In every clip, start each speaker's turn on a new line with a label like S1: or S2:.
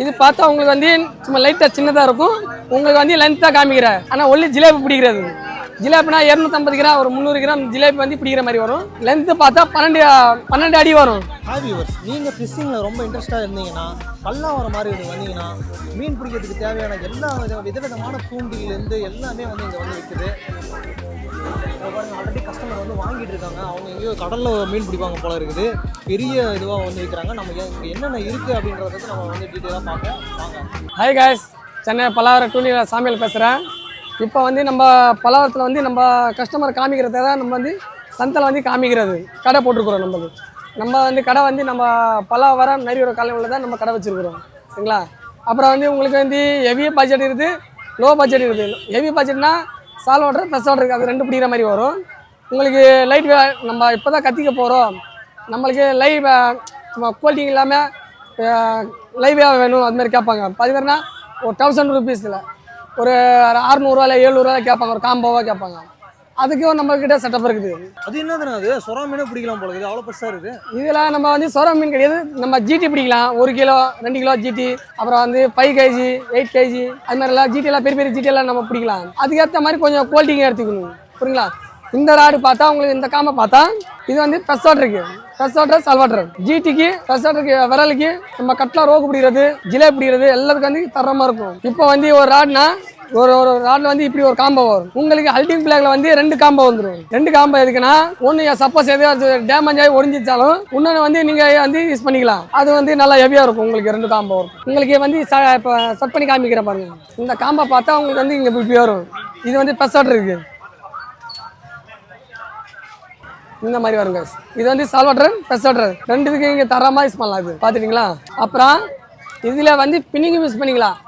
S1: இது பார்த்தா உங்களுக்கு வந்து சும்மா லைட்டாக சின்னதாக இருக்கும். உங்களுக்கு வந்து லென்த்தாக காமிக்கிறேன். ஆனால் ஒன்லி ஜிலேபி பிடிக்கிறது. ஜிலேபினா 250 கிராம் ஒரு 300 கிராம் ஜிலேபி வந்து பிடிக்கிற மாதிரி வரும். லென்த்து பார்த்தா 12 அடி வரும்.
S2: நீங்கள் ஃபிஷ்ஷிங்கில் ரொம்ப இன்ட்ரெஸ்ட்டாக இருந்தீங்கன்னா பல்லாவரம் மாதிரி நீங்கள் வந்தீங்கன்னா மீன் பிடிக்கிறதுக்கு தேவையான எல்லா விதவிதமான தூண்டிலேருந்து எல்லாமே வந்து இங்கே வந்து இருக்குது. ஆல்ரெடி கஸ்டமர் வந்து வாங்கிட்டு இருக்காங்க. அவங்க எங்கேயோ கடலில் மீன் பிடிப்பாங்க போல இருக்குது. பெரிய இதுவாக வந்து விற்கிறாங்க. நம்ம இங்கே என்னென்ன இருக்குது அப்படின்றத நம்ம வந்து டீட்டெயிலாக பார்க்க வாங்க.
S1: ஹாய் காய்ஸ், சென்னை பல்லாவரம் டூனியில் சாமியல் பேசுகிறேன். இப்போ வந்து நம்ம பல்லாவரத்தில் வந்து நம்ம கஸ்டமர் காமிக்கிறத தான் நம்ம வந்து சந்தையில் வந்து காமிக்கிறது கடை போட்டிருக்கிறோம். நம்ம வந்து கடை வந்து நம்ம பல்லாவரம் நரியூர் காலனியில் தான் நம்ம கடை வச்சுருக்குறோம். சரிங்களா? அப்புறம் வந்து உங்களுக்கு வந்து ஹெவி பட்ஜெட் இருக்குது, லோ பட்ஜெட் இருக்குது. ஹெவி பட்ஜெட்னா சால் வாட்டர் ப்ளஸ் வாட்டர் இருக்குது, அது 2 பிடிக்கிற மாதிரி வரும். உங்களுக்கு லைட் நம்ம இப்போ தான் கற்றுக்க போகிறோம். நம்மளுக்கு லைவ் குவாலிட்டி இல்லாமல் லைவாக வேணும் அது மாதிரி கேட்பாங்க. பார்த்தீங்கன்னா ஒரு 1000 ருபீஸில் ஒரு 600 700 கேட்பாங்க. ஒரு காம்போவாக கேட்பாங்க. அதுக்கும் நம்மக்கிட்ட செட்டப் இருக்குது.
S2: அது என்னதுன்னா அது சொரா மீனே பிடிக்கலாம் போல இருக்குது. அவ்வளோ பெருசாக இருக்குது. இதில்
S1: நம்ம வந்து சொரா மீன் கிடையாது. நம்ம ஜிடி பிடிக்கலாம். 1 கிலோ 2 கிலோ ஜிடி, அப்புறம் வந்து 5 kg 8 kg அது மாதிரிலாம் ஜிடியெல்லாம் பெரிய பெரிய ஜிடியெல்லாம் நம்ம பிடிக்கலாம். அதுக்கேற்ற மாதிரி கொஞ்சம் குவாலிட்டிங்க எடுத்துக்கணும். புரியுங்களா? இந்த ராடு பார்த்தா உங்களுக்கு இந்த காம்பை பார்த்தா இது வந்து ப்ரெஸ் வாட்டருக்கு, ப்ரெஸ் வாட்டர் சால் வாட்டர். ஜிடிக்கு ப்ரெஸ் வாட்டருக்கு விரலுக்கு நம்ம கட்லா ரோகு பிடிக்கிறது ஜிலேபி பிடிக்கிறது எல்லாத்துக்கும் வந்து தரமாக இருக்கும். இப்போ வந்து ஒரு ராடுனா ஒரு ராட்ல வந்து இப்படி ஒரு காம்போ வரும். உங்களுக்கு அல்டிங் பிளாக்ல வந்து 2 காம்போ வந்துடும். 2 காம்போ எதுக்குன்னா ஒன்று சப்போஸ் எதாவது டேமேஜ் ஆகி ஒடிஞ்சிச்சாலும் இன்னொன்று வந்து நீங்கள் வந்து யூஸ் பண்ணிக்கலாம். அது வந்து நல்லா ஹெவியாக இருக்கும். உங்களுக்கு 2 காம்போ வரும். உங்களுக்கு வந்து இப்போ செட் பண்ணி காமிக்கிற பாருங்க. இந்த காம்போ பார்த்தா உங்களுக்கு வந்து இங்கே இப்படி வரும். இது வந்து ப்ரெஸ் வாட்டர் இருக்கு. இந்த மாதிரி வருங்க. இது வந்து சால் வாட்டர் ப்ரெஸ் வாட்டர் 2 இதுக்கு இங்கே தரமாக யூஸ் பண்ணலாம். இது பார்த்துட்டீங்களா? அப்புறம் இதில் வந்து பின்னிங் யூஸ் பண்ணிக்கலாம்.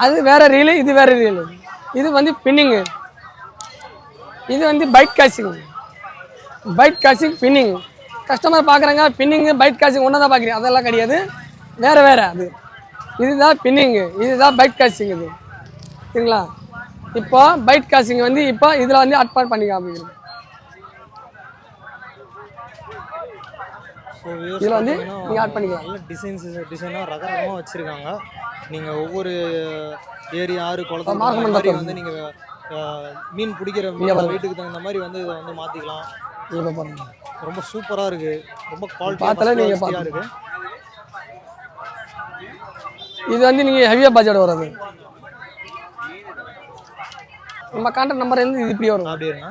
S1: அது வேற ரீலு, இது வேற ரீலு. இது வந்து பின்னிங்கு, இது வந்து byte causing. Byte causing pinning customer பார்க்குறாங்க. பின்னிங்கு பைட் காசிங் ஒன்றா தான் பார்க்குறீங்க. அதெல்லாம் கிடையாது, வேறு வேறு. அது இதுதான் பின்னிங்கு, இதுதான் பைட் காசிங். இது சரிங்களா? இப்போ பைட் காசிங் வந்து இப்போ இதில் வந்து அட்பாட் பண்ணி காமிக்கிறோம். இதில் வந்து நீங்கள் ஆட் பண்ணிக்கலாம்.
S2: நல்ல டிசைனாக ரகரகமாக வச்சுருக்காங்க. நீங்கள் ஒவ்வொரு ஏரி ஆறு குளத்து மாதிரி வந்து நீங்கள் மீன் பிடிக்கிற வீட்டுக்கு தகுந்த மாதிரி வந்து இதை வந்து மாற்றிக்கலாம். ரொம்ப சூப்பராக இருக்குது. ரொம்ப குவாலிட்டியாக இருக்குது.
S1: இது வந்து நீங்கள் ஹெவியாக பட்ஜெட் வராது. நம்ம கான்டாக்ட் நம்பர் வந்து இது இப்படி வரும்.
S2: அப்படின்னா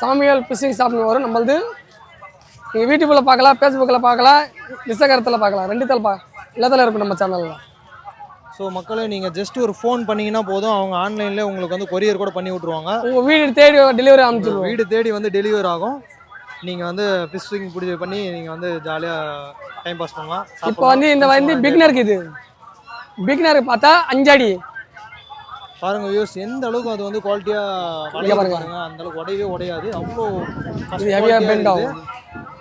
S1: சாமியல் ஃபிஷிங் ஷாப்னு வரும். நம்மளது நீங்கள் யூடியூப்பில் பார்க்கலாம், ஃபேஸ்புக்கில் பார்க்கலாம், இன்ஸ்டாகிராமத்தில் பார்க்கலாம். 2 எல்லாத்தில் இருக்கும் நம்ம சேனலில்.
S2: ஸோ மக்களே, நீங்கள் ஜஸ்ட் ஒரு ஃபோன் பண்ணிங்கன்னா போதும். அவங்க ஆன்லைனில் உங்களுக்கு வந்து கொரியர் கூட பண்ணி விட்ருவாங்க.
S1: உங்கள் வீடு தேடி டெலிவரி அமைச்சிருவோம்.
S2: வீடு தேடி வந்து டெலிவரி ஆகும். நீங்கள் வந்து ஃபிஷிங் பண்ணி நீங்கள் வந்து ஜாலியாக டைம் பாஸ் பண்ணலாம்.
S1: இப்போ வந்து இந்த வந்து பிகினருக்கு, இது பிகினருக்கு பார்த்தா 5 அடி
S2: பாருங்க வியூஸ், எந்த அளவுக்கு அது வந்து குவாலிட்டியாக பாருங்க. அந்த அளவுக்கு உடையாது. அவ்வளோ
S1: ஹெவியாக பெண்ட் ஆகும்.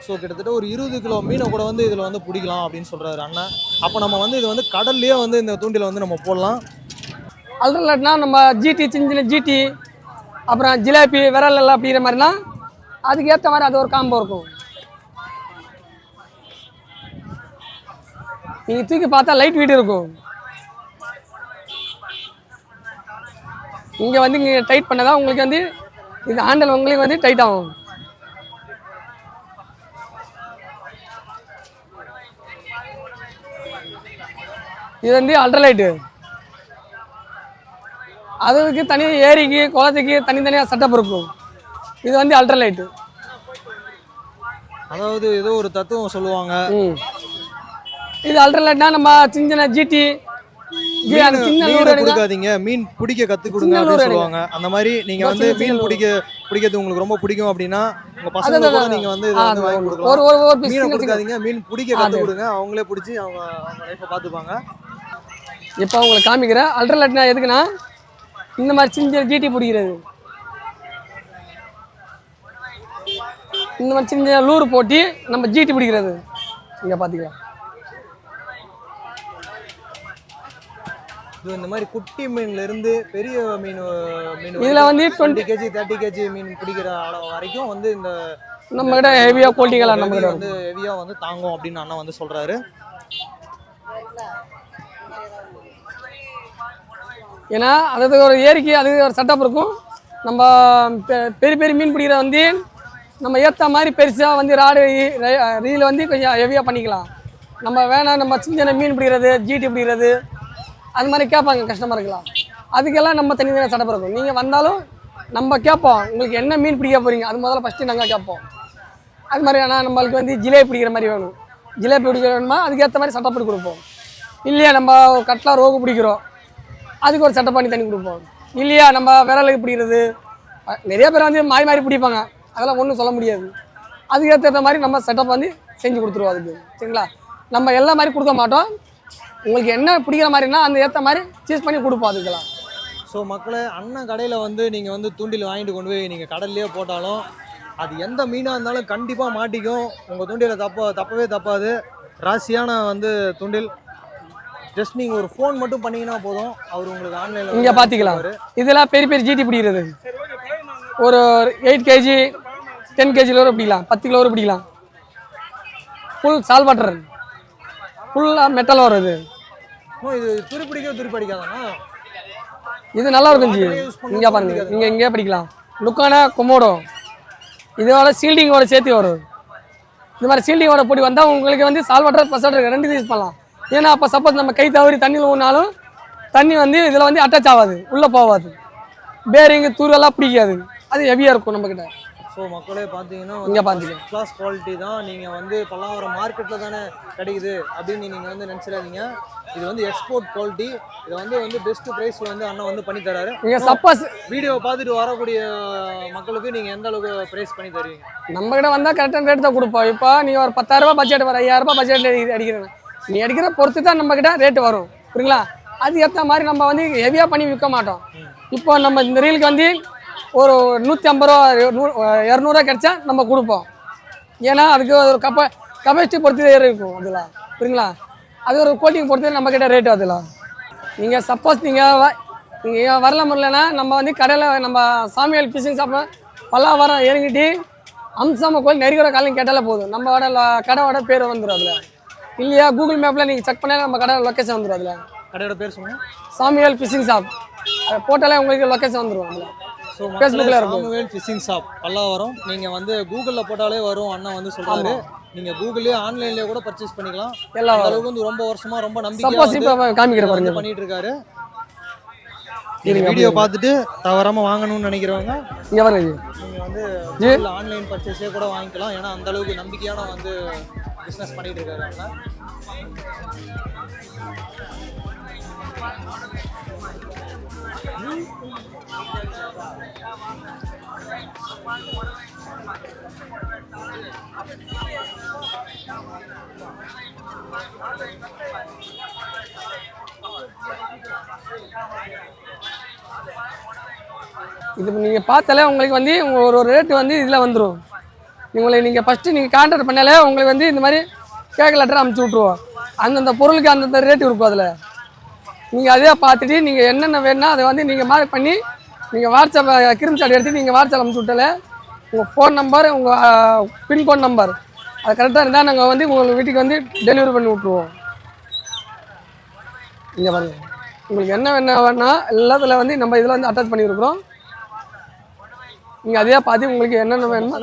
S2: ஸோ கிட்டத்தட்ட ஒரு 20 கிலோ மீனை கூட வந்து இதில் வந்து பிடிக்கலாம் அப்படின்னு சொல்கிறாரு அண்ணன். அப்போ நம்ம வந்து இது வந்து கடல்லையே வந்து இந்த தூண்டில் வந்து நம்ம போடலாம்.
S1: அல்ட்ரலேட்னா நம்ம ஜிடி சின்ன ஜிடி அப்புறம் ஜிலேபி விரல் எல்லாம் அப்படிங்கிற மாதிரினா அதுக்கு ஏற்ற மாதிரி அது ஒரு காம்போ இருக்கும். நீங்கள் தூக்கி பார்த்தா லைட் வெயிட் இருக்கும். இங்கே வந்து இங்கே டைட் பண்ணதான் உங்களுக்கு வந்து இந்த ஹேண்டில் உங்களுக்கு வந்து டைட் ஆகும். இது வந்து அல்ட்ரலைட்டு. அதுக்கு தனியாக ஏரிக்கு குளத்துக்கு தனித்தனியாக செட்டப் இருக்கும். இது வந்து அல்ட்ரலைட்டு.
S2: அதாவது ஏதோ ஒரு தத்துவம் சொல்லுவாங்க.
S1: இது அல்ட்ரலைட்னா நம்ம சின்ன ஜிடி
S2: கொடுக்காதீங்க, மீன் பிடிக்க கத்து கொடுங்க அப்படின்னு சொல்லுவாங்க. அந்த மாதிரி நீங்க வந்து மீன் பிடிக்கிறது உங்களுக்கு ரொம்ப பிடிக்கும் அப்படின்னா உங்க பசங்க கூட நீங்க வந்து இத வந்து வாங்கி கொடுக்கலாம். மீன் கொடுக்காதீங்க, மீன் பிடிக்க கத்து கொடுங்க. அவங்களே பிடிச்சி அவங்க லைஃபை பார்த்துப்பாங்க.
S1: இப்போ உங்களுக்கு காமிக்கிறேன். அல்ட்ரலைட்னா எதுக்குன்னா இந்த மாதிரி சின்ன ஜிடி பிடிக்கிறது. இந்த மாதிரி சின்ன லூர் போட்டி நம்ம ஜிடி பிடிக்கிறது. இங்கே பார்த்துக்கலாம்.
S2: இந்த மாதிரி குட்டி மீன்ல இருந்து பெரிய மீன்
S1: இதுல வந்து
S2: 20 kg 30 kg மீன் பிடிக்கிற அளவு வரைக்கும் வந்து இந்த
S1: நம்ம கிட்ட ஹெவியா குவாலிட்டிகளா நம்ம கிட்ட
S2: வந்து ஹெவியா வந்து தாங்கும் அப்படின்னு அண்ணா வந்து சொல்றாரு.
S1: ஏன்னா அது ஒரு ஏரிக்கு அது ஒரு செட்டப் இருக்கும். நம்ம பெரிய பெரிய மீன் பிடிக்கிற வந்து நம்ம ஏற்ற மாதிரி பெருசாக வந்து ராடு ரீல் வந்து கொஞ்சம் ஹெவியாக பண்ணிக்கலாம். நம்ம வேணாம் நம்ம சின்ன சின்ன மீன் பிடிக்கிறது ஜிடி பிடிக்கிறது அது மாதிரி கேட்பாங்க கஸ்டமருக்கலாம். அதுக்கெல்லாம் நம்ம தனியாக செட்டப் இருக்கும். நீங்கள் வந்தாலும் நம்ம கேட்போம் உங்களுக்கு என்ன மீன் பிடிக்க போகிறீங்க அது முதல்ல ஃபஸ்ட்டு நாங்கள் கேட்போம். அது மாதிரி ஆனால் நம்மளுக்கு வந்து ஜிலேபி பிடிக்கிற மாதிரி வேணும், ஜிலேபி பிடிக்கிற வேணுமா அதுக்கேற்ற மாதிரி செட்டப் பண்ணி கொடுப்போம். இல்லையா நம்ம கட்லா ரோகு பிடிக்கிறோம் அதுக்கு ஒரு செட்டப் பண்ணி தண்ணி கொடுப்போம். இல்லையா நம்ம விரலுக்கு பிடிக்கிறது நிறைய பேர் வந்து மாறி மாறி பிடிப்பாங்க, அதெல்லாம் ஒன்றும் சொல்ல முடியாது. அதுக்கேற்ற மாதிரி நம்ம செட்டப் வந்து செஞ்சு கொடுத்துருவோம். அதுக்கு சரிங்களா, நம்ம எல்லா மாதிரி கொடுக்க மாட்டோம். உங்களுக்கு என்ன பிடிக்கிற மாதிரினா அந்த ஏற்ற மாதிரி சூஸ் பண்ணி கொடுப்போம் அதுக்கெல்லாம்.
S2: ஸோ மக்களே, அண்ணன் கடையில் வந்து நீங்கள் வந்து தூண்டில் வாங்கிட்டு கொண்டு போய் நீங்கள் கடல்லையே போட்டாலும் அது எந்த மீனாக இருந்தாலும் கண்டிப்பாக மாட்டிக்கும். உங்கள் தூண்டில் தப்பவே தப்பாது. ராசியான வந்து தூண்டில். ஜஸ்ட் நீங்கள் ஒரு ஃபோன் மட்டும் பண்ணிங்கன்னா போதும், அவர் உங்களுக்கு ஆன்லைனில்
S1: இங்கே பார்த்துக்கலாம். இதெல்லாம் பெரிய பெரிய ஜிடி பிடிக்கிறது ஒரு 8 kg 10 kg வரை பிடிக்கலாம், 10 கிலோ வரை பிடிக்கலாம். ஃபுல் சால் வாட்டர் ஃபுல்லாக மெட்டல் வருது.
S2: இது துருப்பிடிக்காதானா?
S1: இது நல்லா இருக்கும் ஜி. இங்கே பாருங்க, நீங்கள் இங்கே படிக்கலாம். லுக்கான கொமோடோ இதோட சீல்டிங்கோட சேர்த்து வரும். இந்த மாதிரி சீல்டிங்கோட போட்டி வந்தால் உங்களுக்கு வந்து சால் வாட்டர் ப்ளஸ் வாட்டர் 2 யூஸ் பண்ணலாம். ஏன்னா அப்போ சப்போஸ் நம்ம கை தவறி தண்ணியில் ஊனாலும் தண்ணி வந்து இதில் வந்து அட்டாச் ஆகாது, உள்ளே போகாது, பேரிங்கு தூரெல்லாம் பிடிக்காது, அது ஹெவியாக இருக்கும் நம்மக்கிட்ட.
S2: ஸோ மக்களே பார்த்தீங்கன்னா
S1: இங்கே பார்த்துக்கலாம்
S2: கிளாஸ் குவாலிட்டி தான். நீங்கள் வந்து பல்லாவரம் மார்க்கெட்டில் தானே கிடைக்குது அப்படின்னு நீங்கள் வந்து நினச்சிடாதீங்க. இது வந்து எக்ஸ்போர்ட் குவாலிட்டி. இதை வந்து பெஸ்ட் ப்ரைஸில் வந்து அண்ணன் வந்து பண்ணி தராரு.
S1: நீங்கள் சப்போஸ்
S2: வீடியோ பார்த்துட்டு வரக்கூடிய மக்களுக்கு நீங்கள் எந்த அளவுக்கு ப்ரைஸ் பண்ணி தருவீங்க?
S1: நம்மக்கிட்ட வந்தால் கரெக்டான ரேட் தான் கொடுப்போம். இப்போ நீ ஒரு 10,000 பட்ஜெட் வர 5,000 பட்ஜெட் அடிக்கிறேன், நீ அடிக்கிற பொறுத்து தான் நம்மக்கிட்ட ரேட்டு வரும். புரியுங்களா, அது ஏற்ற மாதிரி நம்ம வந்து ஹெவியாக பண்ணி விற்க மாட்டோம். இப்போ நம்ம இந்த ரீலுக்கு வந்து ஒரு 150 ரூபா 200 கிடைச்சா நம்ம கொடுப்போம். ஏன்னா அதுக்கு ஒரு கெப்பாசிட்டி பொறுத்து இருக்கும் அதில். புரியுங்களா, அது ஒரு கோட்டிங் பொறுத்து நம்மக்கிட்ட ரேட்டு அதில். நீங்கள் சப்போஸ் நீங்கள் வரல முடியலன்னா நம்ம வந்து கடையில் நம்ம சாமியால் ஃபிஷிங் ஷாப்பை பல்லாவரம் இறங்கிட்டு அம்சமாக கோயில் நெருங்கிற காலையும் கேட்டாலே போதும், நம்மளோட கடையோட பேர் வந்துடும் அதில். இல்லையா கூகுள் மேப்பில் நீங்கள் செக் பண்ணால் நம்ம கடை லொக்கேஷன் வந்துடும். அதில்
S2: கடையோட பேர் சொல்லுங்கள்,
S1: சாமியால் ஃபிஷிங் ஷாப். போட்டாலே உங்களுக்கு லொக்கேஷன் வந்துடும். அதில்
S2: ஸோ ஃபேஸ்புக்கில் இருக்கும் சாமுவேல் ஃபிஷிங் ஷாப் பல்லாவரம். நீங்கள் வந்து கூகுளில் போட்டாலே வரும். அண்ணா வந்து சொல்கிறாரு நீங்கள் கூகுள்லேயே ஆன்லைன்லேயே கூட பர்ச்சேஸ் பண்ணிக்கலாம். எல்லா அளவுக்கு வந்து ரொம்ப வருஷமாக ரொம்ப நம்பிக்கையாக காமிக்கிற பண்ணிட்டு இருக்காரு. வீடியோ பார்த்துட்டு தவறாமல் வாங்கணும்னு நினைக்கிறவங்க
S1: இங்கே வரீங்க
S2: நீங்கள் வந்து ஆன்லைன் பர்ச்சேஸே கூட வாங்கிக்கலாம். ஏன்னா அந்த அளவுக்கு நம்பிக்கையான வந்து பிஸ்னஸ் பண்ணிட்டு இருக்காரு அண்ணா.
S1: இது நீங்கள் பார்த்தாலே உங்களுக்கு வந்து ஒரு ரேட்டு வந்து இதில் வந்துடும். நீங்கள் ஃபஸ்ட்டு நீங்கள் கான்டாக்ட் பண்ணாலே உங்களுக்கு வந்து இந்த மாதிரி கேக் லெட்டர் அமுச்சு விட்ருவோம். அந்தந்த பொருளுக்கு அந்தந்த ரேட்டு இருக்கும். அதில் நீங்கள் அதே பார்த்துட்டு நீங்கள் என்னென்ன வேணுன்னா அதை வந்து நீங்கள் மார்க் பண்ணி நீங்கள் வாட்ஸ்அப் ஸ்க்ரீன்ஷாட் எடுத்து நீங்கள் வாட்ஸ்அப் அமுச்சு விட்டாலே உங்கள் ஃபோன் நம்பர் உங்கள் பின்கோட் நம்பர் அது கரெக்டாக இருந்தால் நாங்கள் வந்து உங்கள் வீட்டுக்கு வந்து டெலிவரி பண்ணி விட்ருவோம். இங்கே பாருங்கள், உங்களுக்கு என்ன வேணா எல்லாத்துல வந்து நம்ம இதில் வந்து அட்டாச் பண்ணியிருக்கிறோம். நீங்கள் அதே பார்த்து உங்களுக்கு என்னென்ன வேணுமோ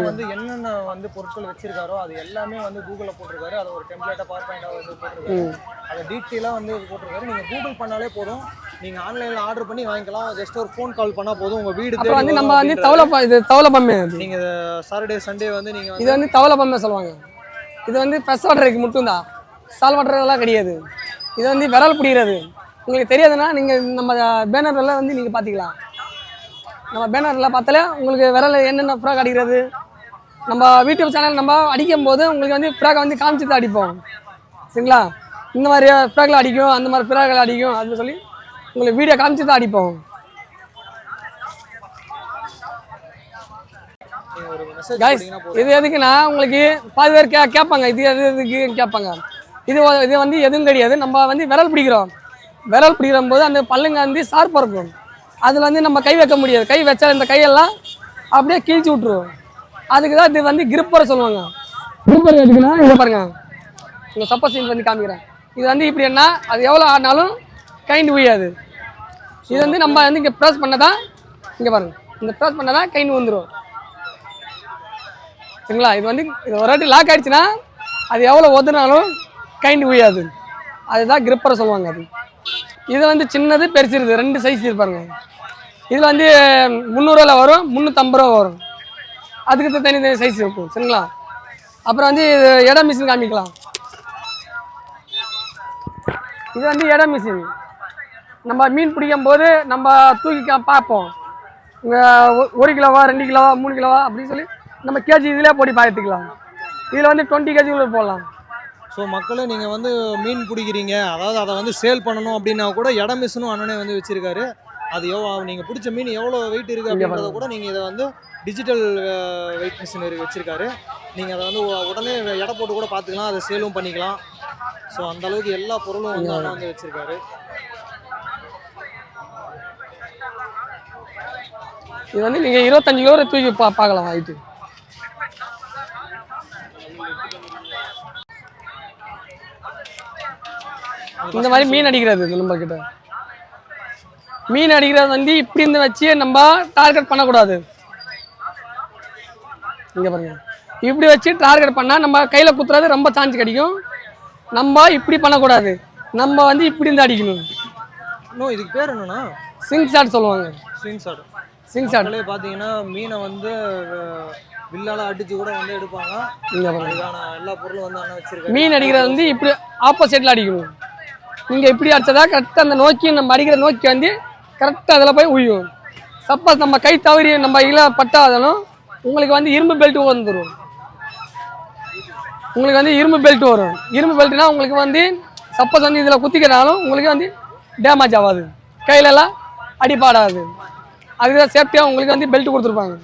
S2: வந்து என்னென்ன வந்து பொருட்கள் வச்சிருக்காரோ அது எல்லாமே வந்து கூகுளில் போட்டிருக்காரு. அதை ஒரு டெம்ப்ளேட்டாக பவர் பாயிண்டாக வந்து போட்டிருக்காரு. அதை டீட்டெயிலாக வந்து போட்டிருக்காரு. நீங்கள் கூகுள் பண்ணாலே போதும், நீங்கள் ஆன்லைனில் ஆர்டர் பண்ணி வாங்கிக்கலாம். ஜஸ்ட் ஒரு ஃபோன் கால் பண்ணால் போதும், உங்கள் வீடு
S1: அப்புறம் வந்து நம்ம வந்து தவளை பம்மே.
S2: நீங்கள் சாட்டர்டே சண்டே வந்து நீங்கள்
S1: இது வந்து தவளை பம்மே சொல்லுவாங்க. இது வந்து ஃப்ரெஷ் வாட்டருக்கு மட்டும்தான், சால் வாட்டரெல்லாம் கிடையாது. இது வந்து விரல் பிடிக்கிறது. உங்களுக்கு தெரியாதுன்னா நீங்கள் நம்ம பேனரில் வந்து நீங்கள் பார்த்துக்கலாம். நம்ம பேனரில் பார்த்தாலே உங்களுக்கு விரல் என்னென்ன ஃப்ராக் அடிக்கிறது நம்ம யூடியூப் சேனல் நம்ம அடிக்கும் போது உங்களுக்கு வந்து ஃப்ராகை வந்து காமிச்சு தான் அடிப்போம். சரிங்களா, இந்த மாதிரி ஃப்ராகில் அடிக்கும் அந்த மாதிரி ஃப்ராகில் அடிக்கும் அப்படின்னு சொல்லி உங்களுக்கு வீடியோ காமிச்சு தான் அடிப்போம். இது எதுக்குன்னா உங்களுக்கு பாதி பேர் கேட்பாங்க, இது எதுக்கு கேட்பாங்க. இது வந்து எதுவும் கிடையாது. நம்ம வந்து விரல் பிடிக்கிறோம். விரல் பிடிக்கிற போது அந்த பல்லுங்க வந்து ஷார்ப்பாக இருக்கும். அதில் வந்து நம்ம கை வைக்க முடியாது. கை வச்சா இந்த கையெல்லாம் அப்படியே கிழிச்சு விட்ருவோம். அதுக்கு தான் இது வந்து கிரிப்பரை சொல்லுவாங்க. கிரிப்பர் எதுக்குன்னா இங்கே பாருங்க, இங்கே சப்போஸ் இது வந்து காமிக்கிறேன். இது வந்து இப்படி என்ன அது எவ்வளோ ஆடினாலும் கைண்டு உயாது. இது வந்து நம்ம வந்து இங்கே ப்ரெஸ் பண்ணதான் இங்கே பாருங்க, இந்த ப்ரெஸ் பண்ணதான் கைண்டு வந்துடும் சரிங்களா. இது வந்து இது ஒரு வாட்டி லாக் ஆகிடுச்சுன்னா அது எவ்வளோ ஒதுனாலும் கைண்டு உயாது. அதுதான் கிரிப்பரை சொல்லுவாங்க. அது இது வந்து சின்னது பெருசிருது 2 சைஸ் இருப்பாருங்க. இதில் வந்து 300 ரூபாயில் வரும், 350 ரூபா வரும். அதுக்கு தனி தனி சைஸ் இருக்கும் சரிங்களா. அப்புறம் வந்து எடை மிஷின் காமிக்கலாம். இது வந்து எடை மிஷின். நம்ம மீன் பிடிக்கும் போது நம்ம தூக்கி பார்ப்போம், இங்கே 1 கிலோவா 2 கிலோவா 3 கிலோவா அப்படின்னு சொல்லி நம்ம கேஜி இதிலே போட்டு பார்த்துக்கலாம். இதில் வந்து 20 கேஜி போடலாம்.
S2: ஸோ மக்களே நீங்கள் வந்து மீன் பிடிக்கிறீங்க, அதாவது அதை வந்து சேல் பண்ணணும் அப்படின்னா கூட எடை மிஷினும் அண்ணனே வந்து வச்சுருக்காரு. அது நீங்கள் பிடிச்ச மீன் எவ்வளோ வெயிட் இருக்குது அப்படின்றத கூட நீங்கள் இதை வந்து டிஜிட்டல் வெயிட் மிஷின் வச்சுருக்காரு. நீங்கள் அதை வந்து உடனே எடை போட்டு கூட பார்த்துக்கலாம், அதை சேலும் பண்ணிக்கலாம். ஸோ அந்தளவுக்கு எல்லா பொருளும் வந்து அண்ணா வந்து வச்சுருக்காரு.
S1: இது வந்து நீங்கள் 25 கிலோ தூக்கி பார்க்கலாம் ஹைட்டு. இந்த மாதிரி மீன் அடிக்கிறது நம்ம கிட்ட மீன் அடிக்கிறது வந்து இப்படி இருந்து வச்சு நம்ம டார்கெட் பண்ணக்கூடாது. இங்க பாருங்க, இப்படி வச்சு டார்கெட் பண்ணா நம்ம கையில குத்துறது ரொம்ப சான்ஸ் கிடைக்கும். நம்ம இப்படி பண்ணக்கூடாது, நம்ம வந்து இப்படி இருந்து அடிக்கணும்.
S2: இன்னும் இதுக்கு பேர் என்னன்னா
S1: ஸ்விங் ஷாட் சொல்லுவாங்க.
S2: Swing shot.
S1: ஸ்விங் ஷாட்
S2: பார்த்தீங்கன்னா மீனை வந்து வில்லால அடிச்சு கூட வந்து எடுப்பாங்க. அதுக்கான எல்லா பொருளும் வந்து அண்ணா வச்சிருக்காங்க.
S1: மீன் அடிக்கிறது வந்து இப்படி ஆப்போசிட்ல அடிக்கணும். நீங்க இப்படி அடிச்சதா கரெக்டாக அந்த நோக்கி நம்ம அடிக்கிற நோக்கி வந்து கரெக்டாக அதில் போய் உயும். சப்போஸ் நம்ம கை தவறி நம்ம இதில் பட்டாதாலும் உங்களுக்கு வந்து இரும்பு பெல்ட் வந்துடும். உங்களுக்கு வந்து இரும்பு பெல்ட் வரும். இரும்பு பெல்ட்னா உங்களுக்கு வந்து சப்போஸ் வந்து இதில் குத்திக்கிறனாலும் உங்களுக்கு வந்து டேமேஜ் ஆகாது, கையிலலாம் அடிப்பாடாது. அதுதான் சேஃப்டியாக உங்களுக்கு வந்து பெல்ட் கொடுத்துருப்பாங்க.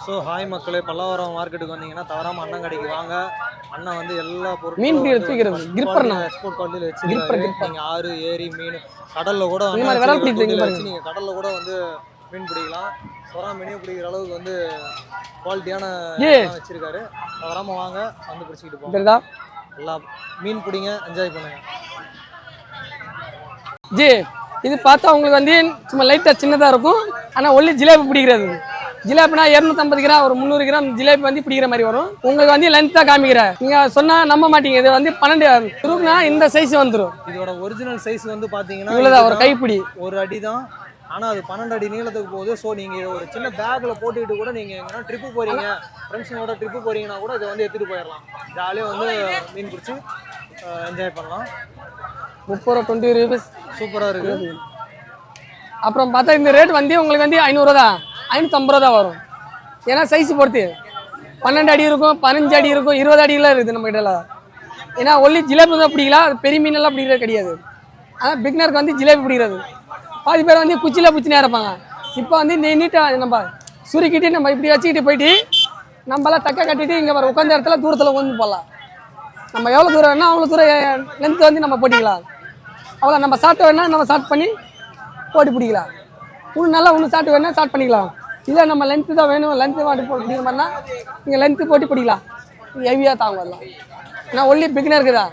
S2: ஸோ ஹாய் மக்களே, பல்லாவரம் மார்க்கெட்டுக்கு வந்தீங்கன்னா தவறாமல் அண்ணன் கடைக்கு வாங்க. அண்ணன் வந்து எல்லா பொருளும்
S1: மீன் தூக்கிறது கிரிப்பர்
S2: எக்ஸ்போர்ட் குவாலிட்டியில் வச்சுருக்காரு. நீங்கள் ஆறு ஏரி மீன் கடலில் கூட வச்சு நீங்கள் கடலில் கூட வந்து மீன் பிடிக்கலாம். சொரா மீனையும் பிடிக்கிற அளவுக்கு வந்து குவாலிட்டியான வச்சுருக்காரு. தவறாமல் வாங்க, வந்து பிடிச்சிக்கிட்டு போங்க. எல்லாம் மீன் பிடிங்க, என்ஜாய் பண்ணுங்க.
S1: ஜி இது பார்த்தா உங்களுக்கு வந்து சும்மா லைட்டாக சின்னதாக இருக்கும். ஆனால் ஒல்லி ஜிலேபி பிடிக்கிறது. ஜிலேபினா 250 கிராம் ஒரு 300 கிராம் ஜிலேபி வந்து பிடிக்கிற மாதிரி வரும். உங்களுக்கு வந்து லென்த்தாக காமிக்கிறேன், நீங்கள் சொன்னால் நம்ப மாட்டீங்க. இது வந்து 12 ரூபாய்னா இந்த சைஸ் வந்துடும்.
S2: இதோட ஒரிஜினல் சைஸ் வந்து பார்த்தீங்கன்னா
S1: இவ்வளோதான், ஒரு கைப்பிடி,
S2: ஒரு அடி தான். ஆனால் அது 12 அடி நீளத்துக்கு போகுது. ஸோ நீங்கள் ஒரு சின்ன பேக்கில் போட்டுக்கிட்டு கூட நீங்கள் எங்கன்னா ட்ரிப்பு போகிறீங்க, ஃப்ரெண்ட்ஸுங்களோட ட்ரிப்பு போகிறீங்கன்னா கூட இதை வந்து எடுத்துகிட்டு போயிடலாம். ஜாலியாக வந்து மீன் பிடிச்சி என்ஜாய் பண்ணலாம்.
S1: 30 ரூபா 20 ரூபீஸ்
S2: சூப்பராக இருக்குது.
S1: அப்புறம் பார்த்தா இந்த ரேட் வந்து உங்களுக்கு வந்து 500 ரூபா தான், 550 ரூபா தான் வரும். ஏன்னா சைஸ் பொறுத்து 12 அடி இருக்கும், 15 அடி இருக்கும், 20 அடிலாம் இருக்குது நம்ம கிட்ட. ஏன்னா ஒல்லி ஜிலேபி தான் பிடிக்கலாம், அது பெரிய மீனெல்லாம் பிடிக்கிறது கிடையாது. ஆனால் பிக்னருக்கு வந்து ஜிலேபி பிடிக்கிறது. பாதி பேர் வந்து குச்சியில் பிடிச்சினே இருப்பாங்க. இப்போ வந்து நீட்டாக நம்ம சுருக்கிட்டு நம்ம இப்படி வச்சுக்கிட்டு போயிட்டு நம்மளாம் தக்க கட்டிட்டு இங்கே வர உட்காந்த இடத்துல தூரத்தில் உட்காந்து போடலாம். நம்ம எவ்வளோ தூரம் வேணால் அவ்வளோ தூரம் லென்த்து வந்து நம்ம போட்டிக்கலாம். அவ்வளோ நம்ம சாப்பிட்டு வேணால் நம்ம ஸ்டார்ட் பண்ணி போட்டு பிடிக்கலாம். இன்னும் நல்லா இன்னும் சாப்பிட்டு வேணால் ஸ்டார்ட் பண்ணிக்கலாம். இல்லை நம்ம லென்த்து தான் வேணும், லென்த்து மாட்டு போட்டு பிடிக்கிற மாதிரினா நீங்கள் லென்த்து போட்டு பிடிக்கலாம், ஹெவியாக தாங்க வரலாம். ஏன்னா ஒன்லி பிகினருக்கு தான்.